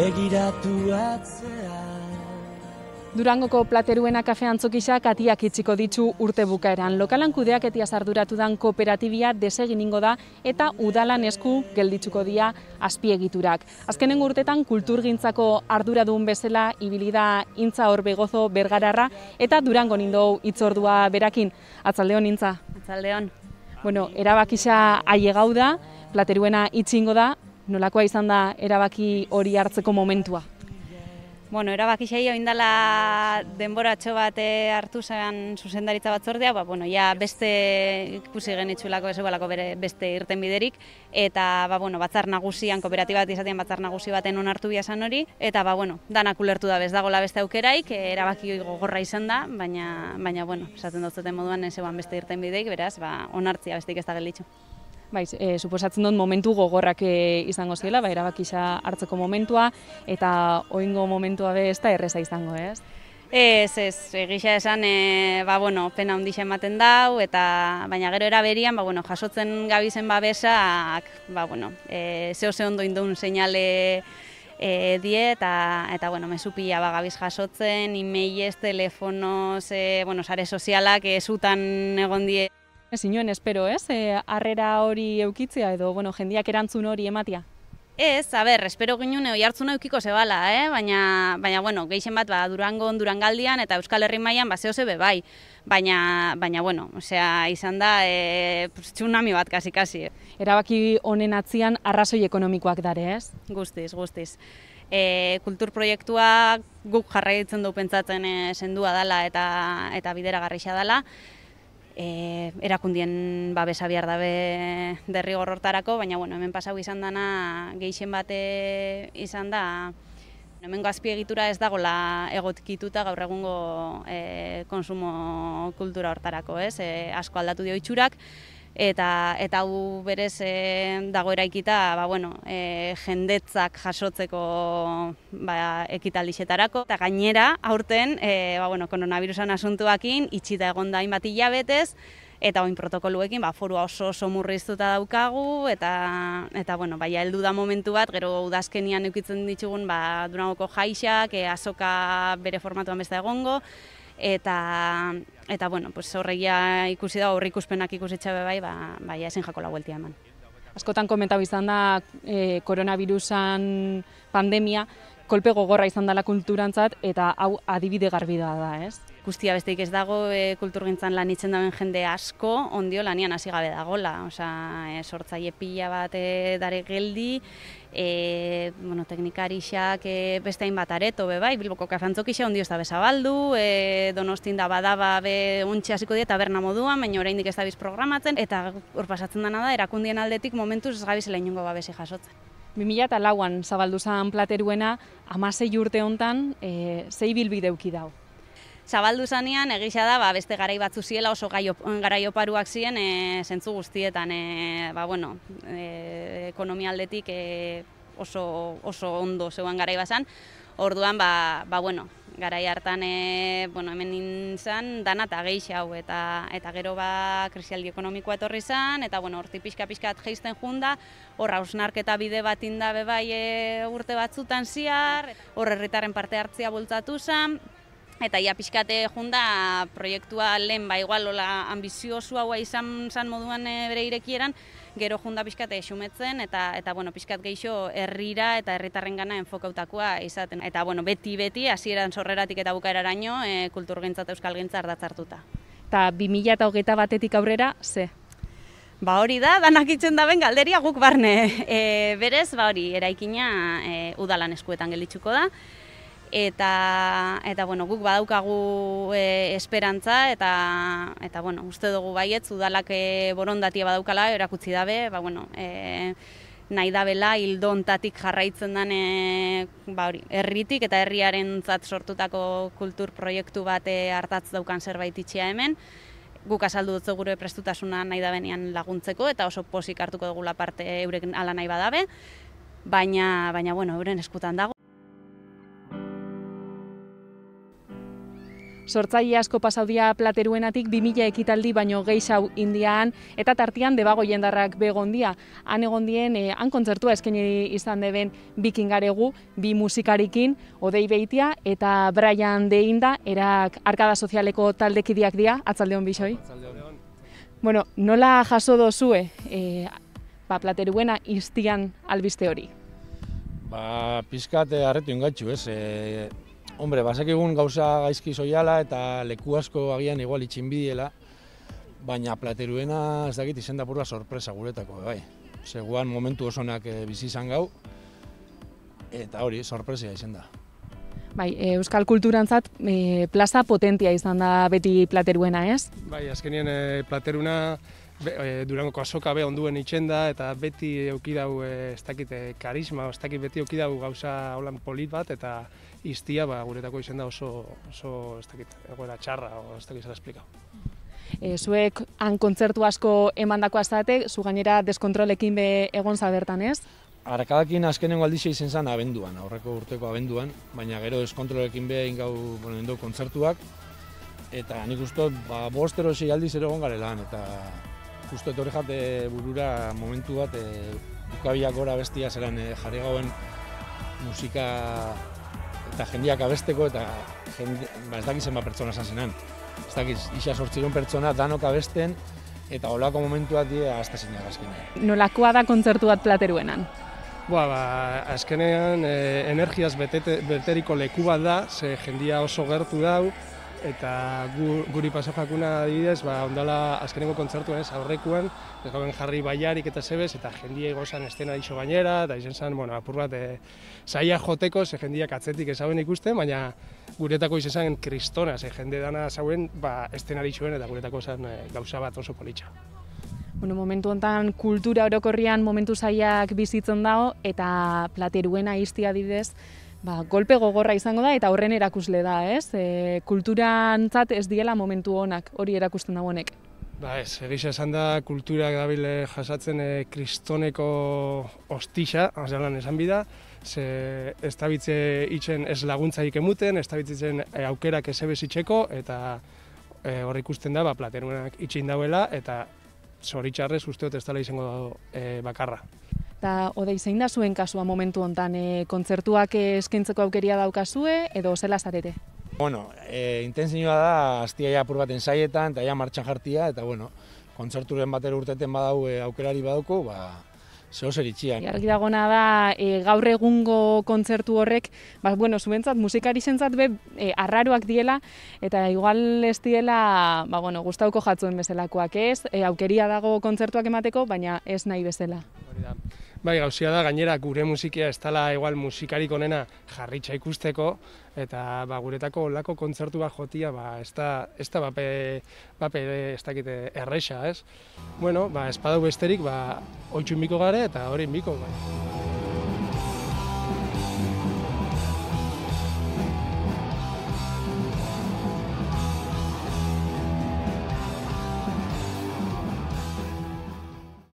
begiratu atzea. Durangoko Plateruena kafe antzokisak atiak itxiko ditu urte bukaeran. Lokalan kudeaketiaz arduratu dan kooperatibia desegin ingo da eta udalan esku gelditzuko dira azpiegiturak. Azkenengo urtetan kulturgintzako arduradun bezala ibili da Intza Orbegozo Bergararra eta Durango nindou hitzordua berakin. Atzaldeon Intza. Atzaldeon. Bueno, erabakisa ailegau da, Plateruena itxingo da, nolakoa izan da erabaki hori hartzeko momentua? Bueno, erabakisei oindala denboratxo bat hartu zen zuzendaritza batzordea, ja beste ikusi genitzulako ezebalako beste irten biderik, eta batzar nagusian, kooperatiba bat izatean batzar nagusi baten onartu biazan hori, eta danak ulertu da bez dagoela beste aukeraik, erabaki gogorra izan da, baina esaten dut moduan ezeban beste irten bideik, beraz, onartzia besteik ez da gelditzu. Suposatzen dut momentu gogorrak izango zela, erabakisa hartzeko momentua, eta oingo momentua ez da erreza izango, ez? Ez, egisa esan, pena handixa ematen dau, baina gero eraberian, jasotzen gabizen babesak, zeo ondo indun seinale die, eta mezu pila gabiz jasotzen, e-mailez, telefonoz, sare sozialak zutan egon die. Zinuen espero, ez? Harrera hori eukitzea edo, jendiak erantzun hori ematia? Ez, espero ginen oihartzuna eukiko zebala, baina, gehien bat Durangon, Durangaldian eta Euskal Herri mailan zehose bai. Baina, izan da tsunami bat kasi. Erabaki honen atzian arrazoi ekonomikoak dare, ez? Guztiz. Kultur proiektua guk jarraitzen du pentsatzen sendua dela eta bideragarria dela. Erakundien babesa behar dabe derrigor hortarako, baina hemen pasau izan dana gehien bate izan da hemengo azpiegitura ez dagoela egotkituta gaur egungo konsumo kultura hortarako, ez? Asko aldatu dio itxurak, eta hau berez dago eraikita jendetzak jasotzeko ekitaldixetarako. Eta gainera, aurten, koronavirusan asuntuakin, itxita egon da hainbat hilabetez, eta oin protokoluekin forua oso murriztuta daukagu, eta heldu da momentu bat, gero udazkenian eukitzen ditugun Durangoko jaixak, azoka bere formatuan beste egongo, eta horregia ikusi da, horri ikuspenak ikusi txabe bai, ezin jako la hueltia eman. Askotan komentau izan da koronavirusan pandemia, kolpe gogorra izan dela kulturantzat, eta hau adibide garbi da, ez? Guztia besteik ez dago, kulturgintzan lan itzen dauen jende asko, ondio lanian hasi gabe dagola. Sortzaile pila bat dare geldi, teknikarixak beste hainbat areto, Bilboko kafe antzokixa ondio ez da bezabaldu, Donostin da badaba ontsi hasiko die taberna moduan, baina oraindik ez dabiz programatzen, eta hor pasatzen dena da, erakundien aldetik momentuz ez gabizela inongo babesi jasotzen. 2004an zabaldu zen Plateruena, 16 urte hontan, zei bilbide euki dau? Zabaldu zanean, egisa da, beste garai batzu ziela, oso garai oparuak ziren, zentzu guztietan, ekonomia aldetik oso ondo zeuan garai bazan. Orduan, garai hartan, hemen nintzen, dana eta geixa hau, eta gero krisialdi ekonomikoa etorri zen, eta horti pixka-pixkat jeisten junda, hor hausnarketa bide bat indabe urte batzutan ziar, hor herritarren parte hartzia bultzatu zen, eta ia pixkate junda proiektua lehen igual ambiziosoa izan moduan bere irekieran, gero junda pixkate xumetzen, eta pixkat geixo herrira eta herritarren gana enfokautakoa izaten. Eta beti, hasieran sorreratik eta bukaeraraino, kulturgintza eta euskalgintza ardatzartuta. Eta 2021 batetik aurrera, ze? Hori da, danak itzen daben galderia guk barne. Berez, eraikina udalan eskuetan gelditzuko da. Eta guk badaukagu esperantza, eta uste dugu baietz, udalak borondatia badaukala, erakutsi dabe, nahi dabela hildo hontatik jarraitzen den herritik eta herriaren sortutako kultur proiektu bat hartatz daukan zerbait itxea hemen. Guk azaldu dut gure prestutasuna nahi dabenean laguntzeko, eta oso pozik hartuko dugula parte eurek ala nahi badabe, baina euren eskutan dago. Sortzaile asko pasaudia Plateruenatik 2000 ekitaldi baino gehiago indian, eta tartian Debago jendarrak begondia. Han egondien, han kontzertua eskaini izan deben Bikingaregu, bi musikarikin, Odei Beitia eta Brian Deinda, erak Arkada Sozialeko taldekideak dira, atzaldeon bixoi. Bueno, nola jaso dozue Plateruena iztian albiste hori? Pizkat harretu ingatxu, ez? Hombre, basakigun gauza gaizki zoiala eta leku asko agian igual itxinbidiela, baina Plateruena ez dakit izen dapurra sorpresa guretako, bai. Seguan momentu osonak bizi izan gau, eta hori, sorpresia izan da. Bai, euskal kulturantzat plaza potentia izan da beti Plateruena, ez? Bai, azkenien Plateruna Durangoko azoka be onduen itxenda eta beti eukidau ez dakit karisma, ez dakit beti eukidau gauza holan polit bat eta iztia guretako izen da oso ez dakit egoera txarra, ez dakit zara esplikau. Zuek han kontzertu asko emandako azate, zu gainera deskontrolekin be egon zabertan, ez? Arkadakin azkenengo aldixe izen zen abenduan, aurreko urteko abenduan, baina gero deskontrolekin be ingau endo kontzertuak, eta nik uste 5 6 aldiz ere egon garelan, eta justo etorri jate burura momentu bat bukabiak gora bestia zeran jarri gauen musika eta jendeak abesteko eta ez dakiz zenbat pertsona esan zenan. Ez dakiz, isa 800 pertsona danok abesten eta holako momentuak dira aztezinak azkenean. Nolakoa da kontzertu bat Plateruenan? Azkenean energiaz beteriko leku bat da, ze jendia oso gertu dau, eta guri pasajakuna adibidez, ondala azkenengo kontzertuan ez aurrekuan, ez gauen jarri baiarik eta zebez, eta jendia igozan estena iso gainera, eta izen zen, apur bat, zaila joteko, ze jendiak atzetik ezauen ikusten, baina guretako izen zen kristona, ze jende dana zauen estenari zuen, eta guretako zen gauza bat oso politxa. Momentu honetan kultura orokorrian momentu zailak bizitzen dago, eta Plateruena iztia adibidez, golpe gogorra izango da eta horren erakusle da, ez? Kulturantzat ez diela momentu honak, hori erakusten da honek. Ez, egisa esan da kulturak dabil jasatzen kristoneko ostixa, azalan esan bida, ze ez tabitze itxen ez laguntzaik emuten, ez tabitzen aukerak ezebez itxeko, eta hor ikusten da Plateruenak itxin dauela, eta zoritxarrez usteot ez dela izango bakarra. Eta Odei, zein da zuen kasua momentu honetan? Kontzertuak eskaintzeko aukeria daukazue edo zela zarete? Intentzioa da aztia ja apur baten saietan eta ja martxan jartia, eta kontzerturen batera urteten badau aukerari badauko, zeo zer itxian. Argi dagona da gaur egungo kontzertu horrek, zuentzat musikari zentzat arraroak diela, eta igual ez diela gustauko jatzuen bezalakoak, ez? Aukeria dago kontzertuak emateko, baina ez nahi bezala. Bai, gauzia da, gainera gure musikia ez dela igual musikarik onena jarritxa ikusteko, eta guretako olako kontzertu bat jotia ez da bape ez dakite erresa, ez? Ez badau besterik, oitxun biko gare eta hori biko.